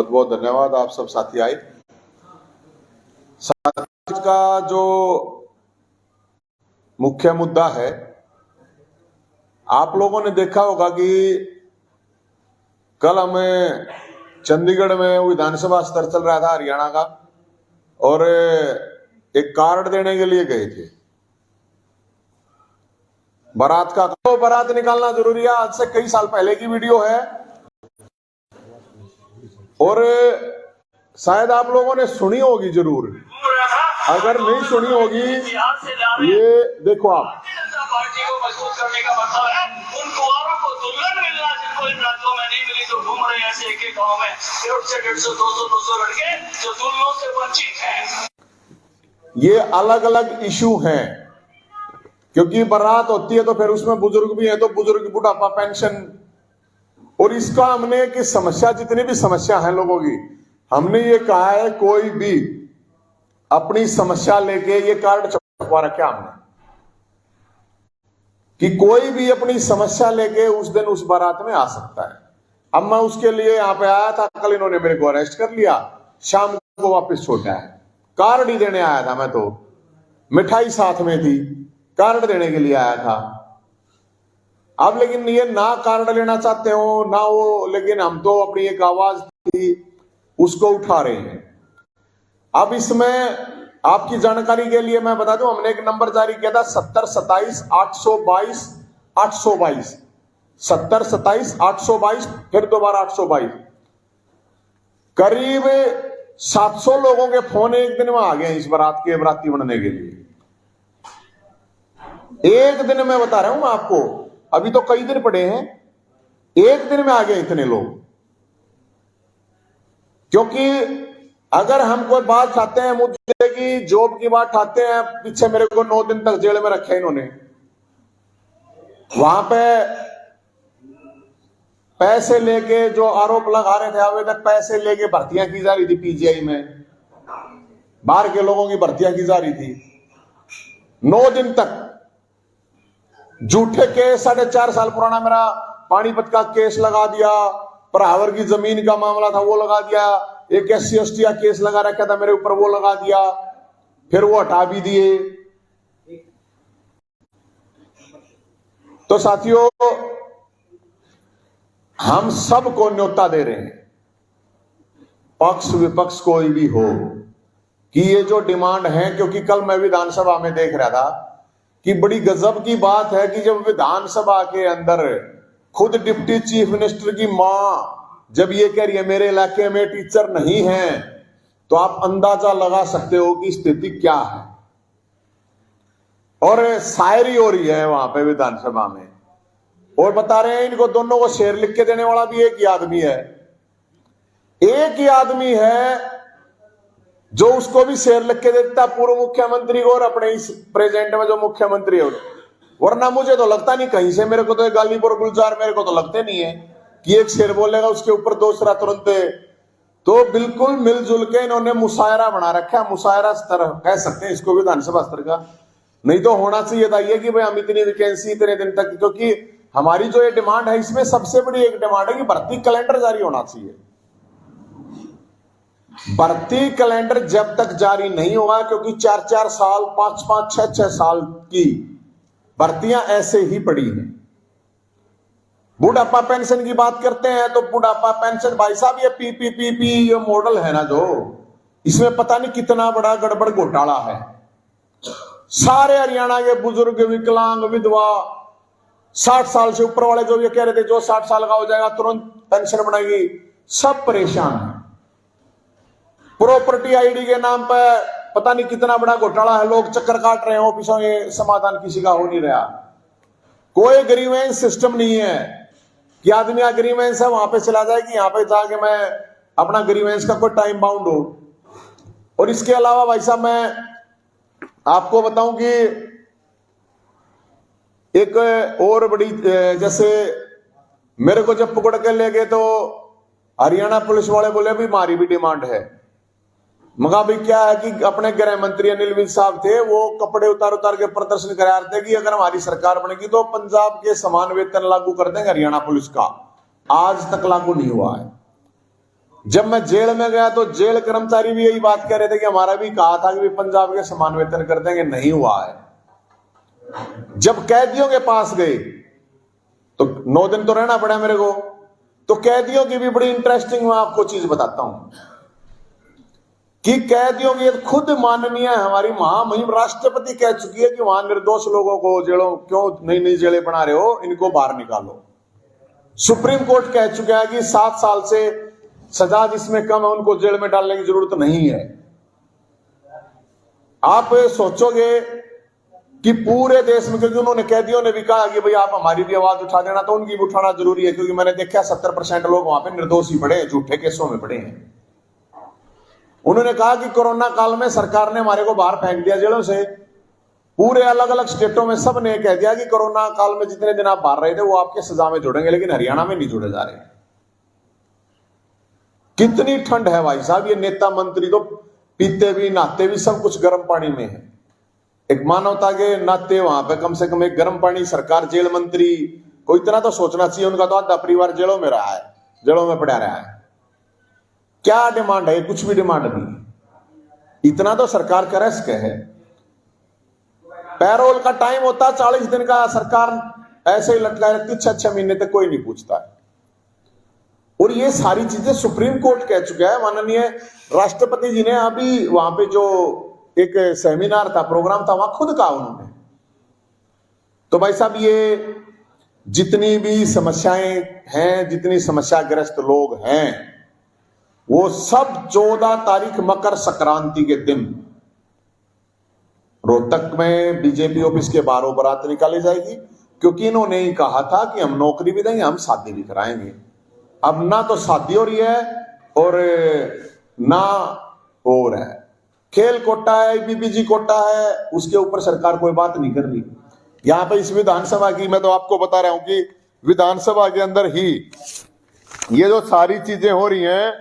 बहुत बहुत धन्यवाद आप सब साथी आए। आज का जो मुख्य मुद्दा है, आप लोगों ने देखा होगा कि कल हमें चंडीगढ़ में विधानसभा स्तर चल रहा था हरियाणा का, और एक कार्ड देने के लिए गए थे बारात का। तो बारात निकालना जरूरी है, आज से कई साल पहले की वीडियो है, और शायद आप लोगों ने सुनी होगी जरूर। अगर नहीं सुनी होगी, ये देखो आप। पार्टी को मजबूत करने का मतलब है उन कुंवारों को दुल्हन मिलना जिनको इन राज्यों में नहीं मिली, जो घूम रहे हैं ऐसे एक गांव में 150, 200, 200 लड़के जो दुल्हनों से वंचित हैं। ये अलग अलग इशू हैं, क्योंकि बारात होती है तो फिर उसमें बुजुर्ग भी है, तो बुजुर्ग बुढ़ापा पेंशन, और इसका हमने कि समस्या, जितनी भी समस्या है लोगों की, हमने ये कहा है कोई भी अपनी समस्या लेके, ये कार्ड छपवा रखा हमने कि कोई भी अपनी समस्या लेके उस दिन उस बारात में आ सकता है। अब मैं उसके लिए यहां पे आया था, कल इन्होंने मेरे को अरेस्ट कर लिया, शाम को वापस छोड़ा है। कार्ड ही देने आया था मैं, तो मिठाई साथ में थी, कार्ड देने के लिए आया था। अब लेकिन ये ना कार्ड लेना चाहते हो ना वो, लेकिन हम तो अपनी एक आवाज थी उसको उठा रहे हैं। अब इसमें आपकी जानकारी के लिए मैं बता दूं, हमने एक नंबर जारी किया था 70 27 822 822, 70 27 822, फिर दोबारा 822। करीब 700 लोगों के फोन एक दिन में आ गए इस बारात के बराती बनने के लिए। एक दिन में बता रहा हूं मैं आपको, अभी तो कई दिन पड़े हैं, एक दिन में आ गए इतने लोग। क्योंकि अगर हम कोई बात चाहते हैं, मुद्दे की जॉब की बात चाहते हैं, पीछे मेरे को 9 दिन तक जेल में रखे इन्होंने, वहां पे पैसे लेके जो आरोप लगा रहे थे, अभी तक पैसे लेके भर्तियां की जा रही थी पीजीआई में, बाहर के लोगों की भर्तियां की जा रही थी 9 दिन तक। झूठे केस, 4.5 साल पुराना मेरा पानीपत का केस लगा दिया, परावर की जमीन का मामला था वो लगा दिया, एक SC ST का केस लगा रखा था मेरे ऊपर वो लगा दिया, फिर वो हटा भी दिए। तो साथियों, हम सबको न्योता दे रहे हैं, पक्ष विपक्ष कोई भी हो, कि ये जो डिमांड है, क्योंकि कल मैं विधानसभा में देख रहा था कि बड़ी गजब की बात है कि जब विधानसभा के अंदर खुद डिप्टी चीफ मिनिस्टर की मां जब ये कह रही है मेरे इलाके में टीचर नहीं है, तो आप अंदाजा लगा सकते हो कि स्थिति क्या है। और शायरी हो रही है वहां पे विधानसभा में, और बता रहे हैं इनको दोनों को शेर लिख के देने वाला भी एक ही आदमी है। एक ही आदमी है जो उसको भी शेर लिख के देता, पूर्व मुख्यमंत्री को और अपने इस प्रेजेंट में जो मुख्यमंत्री है। वरना मुझे तो लगता नहीं कहीं से, मेरे को तो गालीपुर गुलजार मेरे को तो लगते नहीं है कि एक शेर बोलेगा उसके ऊपर दूसरा तुरंत। तो बिल्कुल मिलजुल के इन्होंने मुशायरा बना रखा, मुशायरा स्तर कह सकते हैं इसको विधानसभा स्तर का। नहीं तो होना चाहिए था ये कि भाई हम इतनी वैकेंसी इतने दिन तक, क्योंकि हमारी जो ये डिमांड है, इसमें सबसे बड़ी एक डिमांड है कि भर्ती कैलेंडर जारी होना चाहिए। भर्ती कैलेंडर जब तक जारी नहीं होगा, क्योंकि 4-4 साल 5-5 6-6 साल की भर्तियां ऐसे ही पड़ी हैं। बुढ़ापा पेंशन की बात करते हैं तो बुढ़ापा पेंशन, भाई साहब ये PPP ये मॉडल है ना, जो इसमें पता नहीं कितना बड़ा गड़बड़ घोटाला है। सारे हरियाणा के बुजुर्ग, विकलांग, विधवा, 60 साल से ऊपर वाले जो ये कह रहे थे जो 60 साल का हो जाएगा तुरंत पेंशन बढ़ाएगी, सब परेशान है। प्रॉपर्टी ID के नाम पर पता नहीं कितना बड़ा घोटाला है, लोग चक्कर काट रहे हैं ऑफिसों में, समाधान किसी का हो नहीं रहा। कोई ग्रीवेंस सिस्टम नहीं है कि आदमी अग्रीमेंस है वहां पे चला जाए कि यहां पे जाके मैं अपना ग्रीवेंस का कोई टाइम बाउंड हो। और इसके अलावा भाई साहब मैं आपको बताऊं कि एक और बड़ी, जैसे मेरे को जब पकड़ के ले गए तो हरियाणा पुलिस वाले बोले भी हमारी भी डिमांड है। मगर भी क्या है कि अपने गृह मंत्री अनिल विज साहब थे, वो कपड़े उतार उतार के प्रदर्शन करा रहे थे कि अगर हमारी सरकार बनेगी तो पंजाब के समान वेतन लागू कर देंगे हरियाणा पुलिस का। आज तक लागू नहीं हुआ है। जब मैं जेल में गया तो जेल कर्मचारी भी यही बात कह रहे थे कि हमारा भी कहा था कि पंजाब के समान वेतन कर देंगे, नहीं हुआ है। जब कैदियों के पास गए तो 9 दिन तो रहना पड़ा मेरे को, तो कैदियों की भी बड़ी इंटरेस्टिंग मैं आपको चीज बताता हूं कि कैदियों की खुद माननीय हमारी महामहिम राष्ट्रपति कह चुकी है कि वहां निर्दोष लोगों को जेलों क्यों नई नई जेलें बना रहे हो, इनको बाहर निकालो। सुप्रीम कोर्ट कह चुका है कि 7 साल से सजा जिसमें कम है उनको जेल में डालने की जरूरत नहीं है। आप सोचोगे कि पूरे देश में, क्योंकि उन्होंने कैदियों ने भी कहा कि भाई आप हमारी भी आवाज उठा देना, तो उनकी भी उठाना जरूरी है, क्योंकि मैंने देखा 70% लोग वहां पे निर्दोष ही पड़े हैं, झूठे केसों में पड़े हैं। उन्होंने कहा कि कोरोना काल में सरकार ने हमारे को बाहर फेंक दिया जेलों से। पूरे अलग अलग स्टेटों में सब ने कह दिया कि कोरोना काल में जितने दिन आप बाहर रहे थे वो आपके सजा में जुड़ेंगे, लेकिन हरियाणा में नहीं जुड़े जा रहे। कितनी ठंड है भाई साहब, ये नेता मंत्री तो पीते भी नहाते भी सब कुछ गर्म पानी में है। एक मानवता के नाते वहां पे कम से कम एक गर्म पानी सरकार, जेल मंत्री को इतना तो सोचना चाहिए। उनका तो आधा परिवार जेलों में रहा है, जेलों में पड़ा रहा है। क्या डिमांड है? कुछ भी डिमांड नहीं। इतना तो सरकार का रिस्क है। पैरोल का टाइम होता 40 दिन का, सरकार ऐसे ही लटकाए रखती 6-6 महीने तक, कोई नहीं पूछता है। और ये सारी चीजें सुप्रीम कोर्ट कह चुका है। माननीय राष्ट्रपति जी ने अभी वहां पे जो एक सेमिनार था, प्रोग्राम था, वहां खुद कहा उन्होंने। तो भाई साहब ये जितनी भी समस्याएं हैं, जितनी समस्याग्रस्त लोग हैं, वो सब 14 तारीख मकर संक्रांति के दिन रोहतक में बीजेपी ऑफिस के बाहर बारात निकाली जाएगी, क्योंकि इन्होंने ही कहा था कि हम नौकरी भी देंगे, हम शादी भी कराएंगे। अब ना तो शादी हो रही है और ना हो रहा है। खेल कोटा है, बीबीजी कोटा है, उसके ऊपर सरकार कोई बात नहीं कर रही। यहां पे इस विधानसभा की मैं तो आपको बता रहा हूं कि विधानसभा के अंदर ही ये जो सारी चीजें हो रही हैं,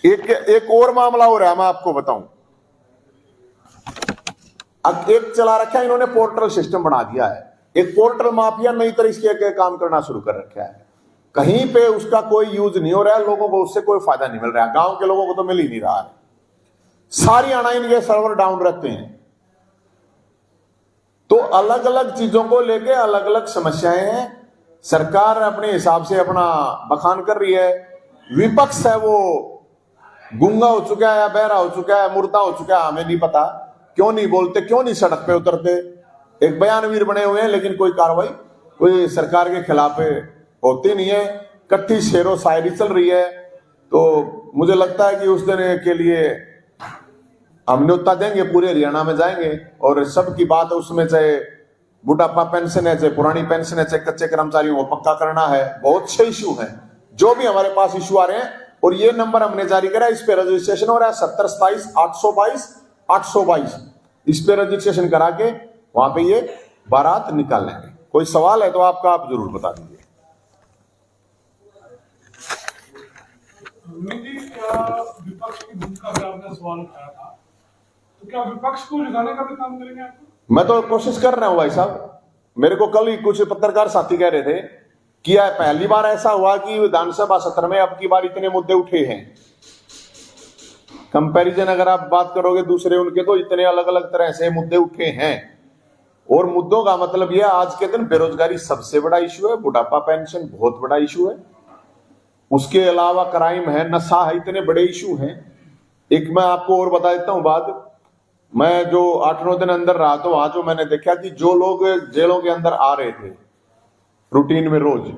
एक और मामला हो रहा है, मैं आपको बताऊं। अब एक चला रखा है इन्होंने, पोर्टल सिस्टम बना दिया है। एक पोर्टल माफिया नई तरीके के काम करना शुरू कर रखा है। कहीं पे उसका कोई यूज नहीं हो रहा है, लोगों को उससे कोई फायदा नहीं मिल रहा है, गांव के लोगों को तो मिल ही नहीं रहा है। सारी आना इनके सर्वर डाउन रहते हैं। तो अलग अलग चीजों को लेके अलग अलग समस्याएं हैं। सरकार अपने हिसाब से अपना बखान कर रही है। विपक्ष है वो गूंगा हो चुका है या बहरा हो चुका है, मुर्दा हो चुका है, हमें नहीं पता। क्यों नहीं बोलते, क्यों नहीं सड़क पे उतरते? एक बयानवीर बने हुए हैं, लेकिन कोई कार्रवाई कोई सरकार के खिलाफ होती नहीं है। कट्ठी शेरो शायरी चल रही है। तो मुझे लगता है कि उस दिन के लिए हम न्योता देंगे, पूरे हरियाणा में जाएंगे और सबकी बात है उसमें, चाहे बुढ़ापा पेंशन है, चाहे पुरानी पेंशन है, चाहे कच्चे कर्मचारियों को पक्का करना है, बहुत से इशू हैं जो भी हमारे पास इशू आ रहे हैं। और ये नंबर हमने जारी करा, इस पे रजिस्ट्रेशन हो रहा है 7027-822-822। इस पे रजिस्ट्रेशन करा के वहां पे ये बारात निकाल लेंगे। कोई सवाल है तो आप जरूर बता दीजिए। क्या विपक्ष की भूमिका पे आपने सवाल उठाया था, तो क्या विपक्ष को जगाने का भी काम करेंगे आप? मैं तो कोशिश कर रहा हूं भाई साहब। मेरे को कल ही कुछ पत्रकार साथी कह रहे थे कि पहली बार ऐसा हुआ कि विधानसभा सत्र में अब की बार इतने मुद्दे उठे हैं। कंपैरिजन अगर आप बात करोगे दूसरे उनके, तो इतने अलग अलग तरह से मुद्दे उठे हैं। और मुद्दों का मतलब यह, आज के दिन बेरोजगारी सबसे बड़ा इशू है, बुढ़ापा पेंशन बहुत बड़ा इशू है, उसके अलावा क्राइम है, नशा है, इतने बड़े इशू हैं। एक मैं आपको और बता देता हूं बात। मैं जो 8-9 दिन अंदर रहा तो वहां जो मैंने देखा कि जो लोग जेलों के अंदर आ रहे थे रूटीन में रोज,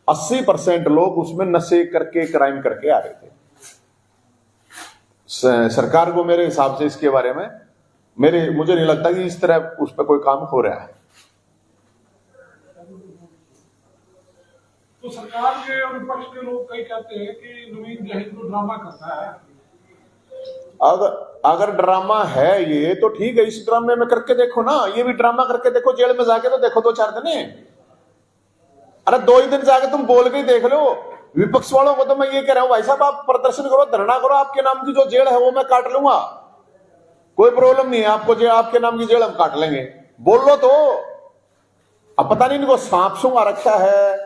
80% लोग उसमें नशे करके, क्राइम करके आ रहे थे। सरकार को मेरे हिसाब से इसके बारे में मुझे नहीं लगता कि इस तरह उस पर कोई काम हो रहा है। तो सरकार के और विपक्ष के लोग कई कहते हैं कि नवीन जहीर को ड्रामा करता है। अगर ड्रामा है ये तो ठीक है, इस ड्रामे में करके देखो ना, ये भी ड्रामा करके देखो, जेल में जाके तो देखो 2-4 दिन। अरे 2 ही दिन जाके तुम बोल के ही देख लो। विपक्ष वालों को तो मैं ये कह रहा हूं, भाई साहब आप प्रदर्शन करो, धरना करो, आपके नाम की जो जेल है वो मैं काट लूंगा, कोई प्रॉब्लम नहीं है। आपको जो आपके नाम की जेल हम काट लेंगे, बोल लो तो। अब पता नहीं इनको सांप सूंघ आ रखा है,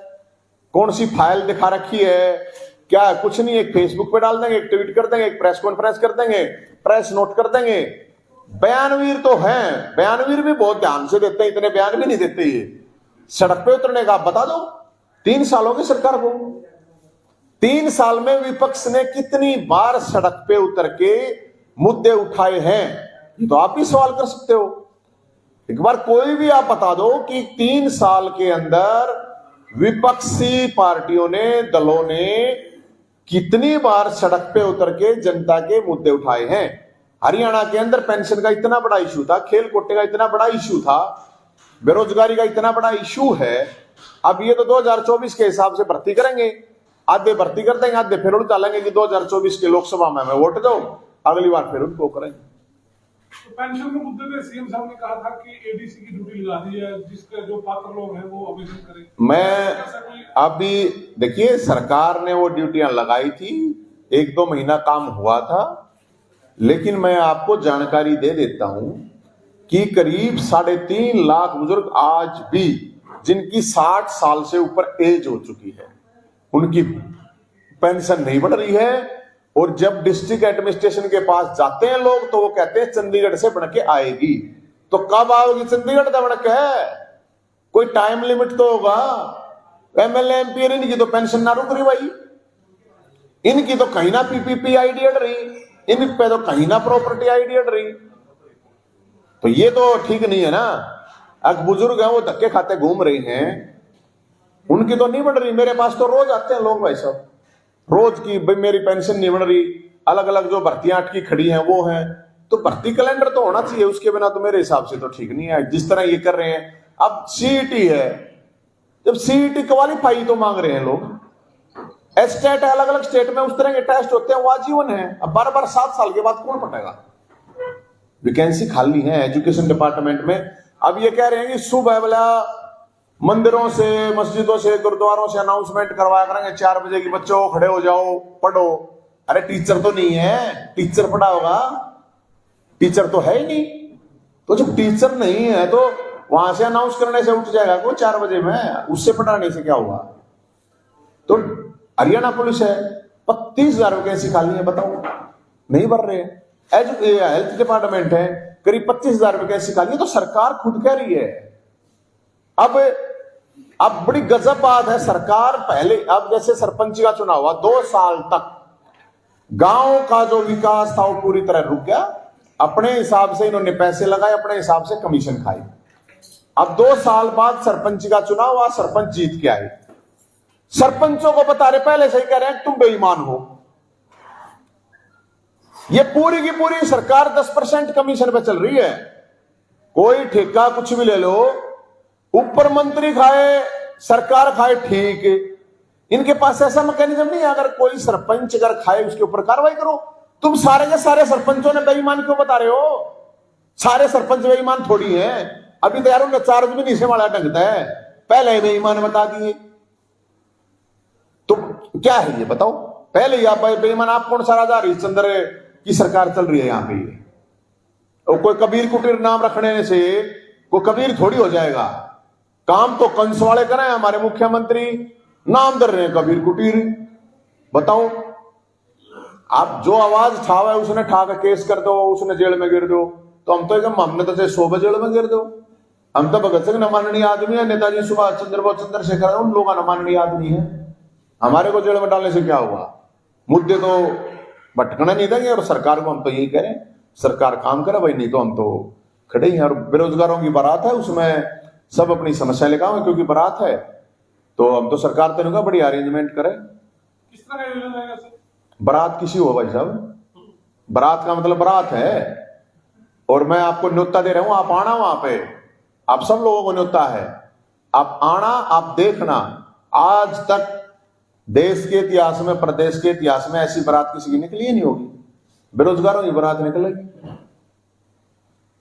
कौन सी फाइल दिखा रखी है, क्या है? कुछ नहीं, एक फेसबुक पे डाल देंगे, एक ट्वीट कर देंगे, एक प्रेस कॉन्फ्रेंस कर देंगे, प्रेस नोट कर देंगे। बयानवीर तो हैं, बयानवीर भी बहुत ध्यान से देते हैं, इतने बयान भी नहीं देते। ये सड़क पे उतरने का आप बता दो। 3 सालों की सरकार को 3 साल में विपक्ष ने कितनी बार सड़क पे उतर के मुद्दे उठाए हैं, ये तो आप ही सवाल कर सकते हो। एक बार कोई भी आप बता दो कि 3 साल के अंदर विपक्षी पार्टियों ने, दलों ने कितनी बार सड़क पे उतर के जनता के मुद्दे उठाए हैं। हरियाणा के अंदर पेंशन का इतना बड़ा इशू था, खेल कोटे का इतना बड़ा इशू था, बेरोजगारी का इतना बड़ा इशू है। अब ये तो 2024 के हिसाब से भर्ती करेंगे, आधे भर्ती कर देंगे, आधे फिर उड़ालेंगे कि 2024 के लोकसभा में हमें वोट दो, अगली बार फिर उनको करेंगे। तो पेंशन के मुद्दे पे सीएम साहब ने कहा था कि एडीसी की ड्यूटी लगा दी है, जिसके जो पात्र लोग हैं वो आवेदन करें। मैं अभी देखिए, सरकार ने वो ड्यूटियां लगाई थी, 1-2 महीना काम हुआ था, लेकिन मैं आपको जानकारी दे देता हूं कि करीब 3.5 लाख बुजुर्ग आज भी, जिनकी 60 साल से ऊपर एज हो चुकी है, उनकी पेंशन नहीं बढ़ रही है। और जब डिस्ट्रिक्ट एडमिनिस्ट्रेशन के पास जाते हैं लोग, तो वो कहते हैं चंडीगढ़ से बढ़ के आएगी। तो कब आओगी चंडीगढ़ से बढ़ के? कोई टाइम लिमिट तो होगा। एमएलए एमपी इनकी तो पेंशन ना रुक रही भाई, इनकी तो कहीं ना पीपीपी आईडी अड़ रही, इन पे तो कहीं ना प्रॉपर्टी आईडी अड़ रही। तो ये तो ठीक नहीं है ना। अब बुजुर्ग हैं, वो धक्के खाते घूम रहे हैं, उनकी तो नहीं बढ़ रही। मेरे पास तो रोज आते हैं लोग भाई साहब, रोज की भाई मेरी पेंशन नहीं बढ़ रही। अलग अलग जो भर्तियां अटकी खड़ी हैं वो हैं। तो भर्ती कैलेंडर तो होना चाहिए, उसके बिना तो मेरे हिसाब से तो ठीक नहीं है जिस तरह ये कर रहे हैं। अब सीईटी है, जब सीईटी क्वालिफाई तो मांग रहे हैं लोग। स्टेट है, अलग अलग स्टेट में उस तरह के टेस्ट होते हैं, वो आजीवन है। अब बार 7 साल के बाद कौन पटेगा? वैकेंसी खाली है एजुकेशन डिपार्टमेंट में। अब ये कह रहे हैं कि सुबह वाला मंदिरों से, मस्जिदों से, गुरुद्वारों से अनाउंसमेंट करवाया करेंगे 4 बजे की, बच्चों खड़े हो जाओ, पढ़ो। अरे टीचर तो नहीं है, टीचर पढ़ा होगा? टीचर तो है ही नहीं। तो जब टीचर नहीं है तो वहां से अनाउंस करने से उठ जाएगा कोई 4 बजे में? उससे पढ़ाने से क्या हुआ? तो हरियाणा पुलिस है, 35,000 वैकेंसी खाली है, बताओ, नहीं भर रहे हैं। हेल्थ डिपार्टमेंट है, करीब 25,000 वैकेंसी खाली है। तो सरकार खुद कह रही है। अब बड़ी गजब बात है, सरकार पहले, अब जैसे सरपंच का चुनाव हुआ, 2 साल तक गांव का जो विकास था वो पूरी तरह रुक गया। अपने हिसाब से इन्होंने पैसे लगाए, अपने हिसाब से कमीशन खाई। अब 2 साल बाद सरपंच का चुनाव हुआ, सरपंच जीत के आए। सरपंचों को बता रहे, पहले से ही कह रहे हैं तुम बेईमान हो। ये पूरी की पूरी सरकार 10% कमीशन पे चल रही है। कोई ठेका कुछ भी ले लो, ऊपर मंत्री खाए, सरकार खाए, ठीक। इनके पास ऐसा मैकेनिज्म नहीं है, अगर कोई सरपंच अगर खाए उसके ऊपर कार्रवाई करो। तुम सारे के सारे सरपंचों ने बेईमान क्यों बता रहे हो? सारे सरपंच बेईमान थोड़ी हैं। अभी तो यार उनका चार्ज भी नहीं से वाला ढंगता है, पहले ही बेईमान बता दिए। तो क्या है ये बताओ? पहले ही आप बेईमान। आप कौन सा राजा हरिश्चंद्र की सरकार चल रही है यहां पे? और कोई कबीर कुटीर नाम रखने से कोई कबीर थोड़ी हो जाएगा। काम तो कंस वाले करें, हमारे मुख्यमंत्री नाम दे रहे हैं कबीर कुटीर। बताओ, आप जो आवाज ठावा है उसने ठा के केस कर दो, उसने जेल में गिर दो। तो हम तो एकदम, हमने तो 100 जेल में गिर दो। हम तो भगत सिंह न माननीय आदमी है, नेताजी सुभाष चंद्र बोस, चंद्रशेखर, उन लोगों न माननीय आदमी है। हमारे को जेल में डालने से क्या हुआ? मुद्दे तो भटकना नहीं देंगे। और सरकार को हम तो यही करें, सरकार काम करे भाई, नहीं तो हम तो खड़े ही हैं। और बेरोजगारों की बारात है, उसमें सब अपनी समस्या लेकर आए, क्योंकि बारात है तो हम तो सरकार तो नहीं, बड़ी अरेंजमेंट करें। किस तरह का योजना रहेगा सर? बारात किसी हो भाई साहब, बारात का मतलब बारात है। और मैं आपको न्योता दे रहा हूं, आप आना वहां पे, आप सब लोगों को न्योता है। आप आना, आप देखना। आज तक देश के इतिहास में, प्रदेश के इतिहास में ऐसी बारात किसी की निकली ही नहीं होगी। बेरोजगारों की बारात निकलेगी।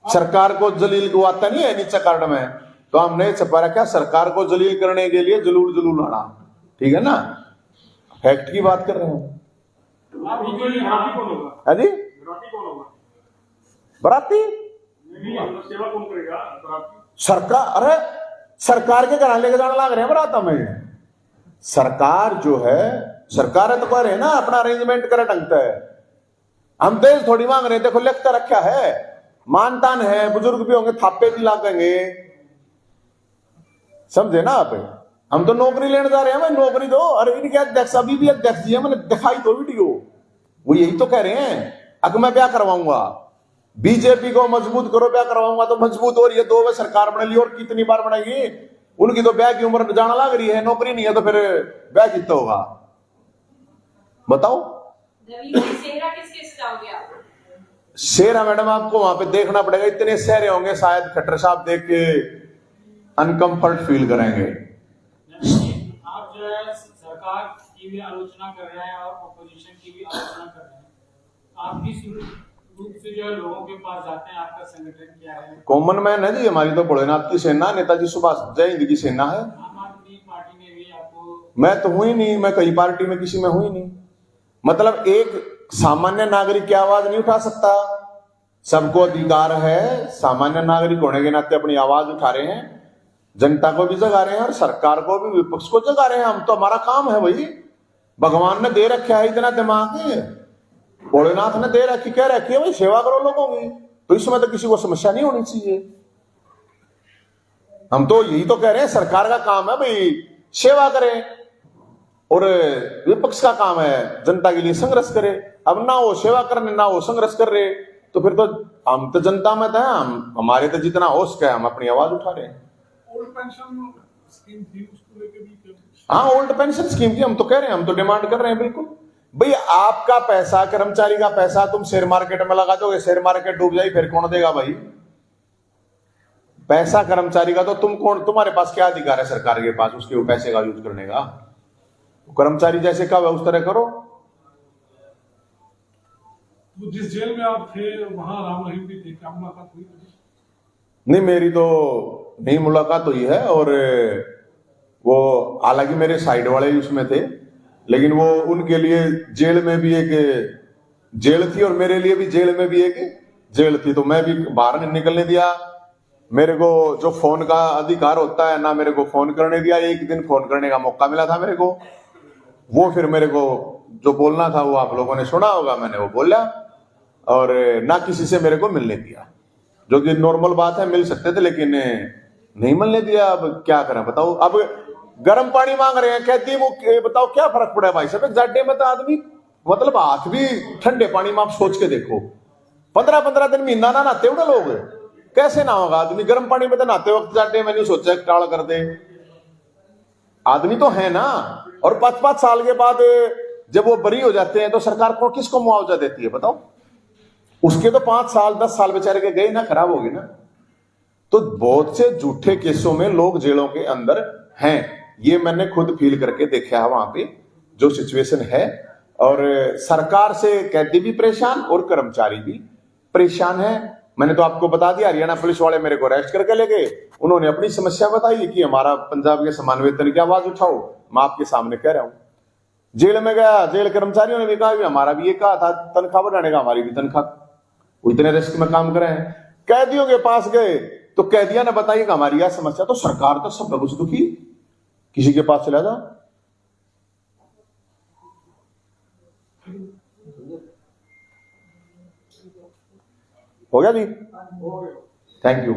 सरकार को जलील गुवाता नहीं है नीचे कार्ड में, तो हमने छपा रखा सरकार को जलील करने के लिए जलूल आना। ठीक है ना, फैक्ट की बात कर रहे हैं। जी, बराती सेवा कौन करेगा? सरकार। अरे सरकार के घर लेके जाने लग रहे हैं बरात में। सरकार जो है सरकार तो कह रहे हैं ना अपना अरेंजमेंट करे ढंगता है। हम तेज थोड़ी मांग रहे हैं, देखो लिखता रखा है, मानतान है, बुजुर्ग भी होंगे, थापे भी लागेंगे, समझे ना आप। हम तो नौकरी लेने जा रहे हैं, भाई नौकरी दो। अरे इनके अध्यक्ष अभी भी अध्यक्ष जी है, मैंने दिखाई दो वीडियो, वो यही तो कह रहे हैं अब मैं क्या करवाऊंगा, बीजेपी को मजबूत करो, क्या करवाऊंगा। तो मजबूत हो रही है, 2 बार सरकार बना ली और कितनी बार बनाएगी, उनकी तो ब्याह की उम्र जाना लग रही है, नौकरी नहीं है तो फिर ब्याह कितना होगा बताओ। सेहरा किसके से जाओगे आप? शेरा मैडम आपको वहां पे देखना पड़ेगा, इतने सहरे होंगे, शायद खट्टर साहब देख के अनकंफर्ट फील करेंगे। आप जो है सरकार की भी आलोचना कर रहे हैं और अपोजिशन की भी आलोचना कर रहे हैं, आप किस रूप से जो है लोगों के पास जाते हैं, आपका संगठन क्या है? कॉमन मैन है जी, हमारी तो भोलेनाथ की सेना, नेताजी सुभाष जय हिंद की सेना है। आम आदमी पार्टी ने भी आपको? मैं तो हुई नहीं, मैं कई पार्टी में किसी में हुई नहीं। मतलब एक सामान्य नागरिक की आवाज नहीं उठा सकता, सबको अधिकार है, सामान्य नागरिक होने के नाते अपनी आवाज उठा रहे हैं, जनता को भी जगा रहे हैं और सरकार को भी, विपक्ष को जगा रहे हैं। हम तो, हमारा काम है भाई, भगवान ने दे रखा है इतना दिमाग, भोलेनाथ ने दे रखी, कह रखी है भाई सेवा करो लोगों की, तो इसमें तो किसी को समस्या नहीं होनी चाहिए। हम तो यही तो कह रहे हैं, सरकार का काम है भाई सेवा करें और विपक्ष का काम है जनता के लिए संघर्ष करे। अब ना वो सेवा करने ना वो संघर्ष कर रहे, तो फिर तो हम तो जनता में तो है, हम हमारे तो जितना हो सके हम अपनी आवाज उठा रहे हैं। ओल्ड पेंशन स्कीम थी, उसको लेकर भी हाँ, ओल्ड पेंशन स्कीम की हम तो कह रहे हैं, हम तो डिमांड कर रहे हैं बिल्कुल। भाई आपका पैसा, कर्मचारी का पैसा तुम शेयर मार्केट में लगा दोगे, शेयर मार्केट डूब जाए फिर कौन देगा भाई पैसा कर्मचारी का? तो तुम कौन, तुम्हारे पास क्या अधिकार है सरकार के पास उसके पैसे का यूज करने का? कर्मचारी जैसे कब है उस तरह करो। तो जिस जेल में आप थे वहां राम रहीम भी थे, क्या मुलाकात हुई? नहीं, मेरी तो नहीं मुलाकात हुई है, और वो हालांकि मेरे साइड वाले ही उसमें थे, लेकिन वो उनके लिए जेल में भी एक जेल थी और मेरे लिए भी जेल में भी एक जेल थी, तो मैं भी बाहर नहीं निकलने दिया। मेरे को जो फोन का अधिकार होता है ना, मेरे को फोन करने दिया। एक दिन फोन करने का मौका मिला था मेरे को, वो फिर मेरे को जो बोलना था वो आप लोगों ने सुना होगा, मैंने वो बोला, और ना किसी से मेरे को मिलने दिया, जो कि नॉर्मल बात है, मिल सकते थे लेकिन नहीं मिलने दिया। अब क्या करें बताओ, अब गर्म पानी मांग रहे हैं, कहती वो बताओ क्या फर्क पड़ा है भाई साहब, जाडे में तो आदमी मतलब हाथ भी ठंडे पानी में आप सोच के देखो, 15-15 दिन महीना ना नहाते उड़े लोग, कैसे ना होगा आदमी? गर्म पानी में तो नहाते वक्त जाडे में नहीं सोचा टाल कर दे, आदमी तो है ना। और 5-5 साल के बाद जब वो बरी हो जाते हैं तो सरकार को किसको मुआवजा देती है बताओ? उसके तो 5 साल 10 साल बेचारे के गए ना, खराब हो गए ना। तो बहुत से झूठे केसों में लोग जेलों के अंदर हैं, ये मैंने खुद फील करके देखा है वहां पे जो सिचुएशन है। और सरकार से कैदी भी परेशान और कर्मचारी भी परेशान है। मैंने तो आपको बता दिया, हरियाणा पुलिस वाले मेरे को अरेस्ट करके ले गए, उन्होंने अपनी समस्या बताई कि हमारा पंजाब के समान वेतन की आवाज उठाओ। मैं आपके सामने कह रहा हूं, जेल में गया, जेल कर्मचारियों ने भी कहा, हमारा भी ये कहा था तनख्वाह बढ़ाने का, हमारी भी तनख्वाह, वो इतने रिस्क में काम कर रहे हैं। कैदियों के पास गए तो कैदिया ने बताई कि हमारी यह समस्या, तो सरकार तो सब कुछ दुखी, किसी के पास चला जा। हो गया जी, थैंक यू।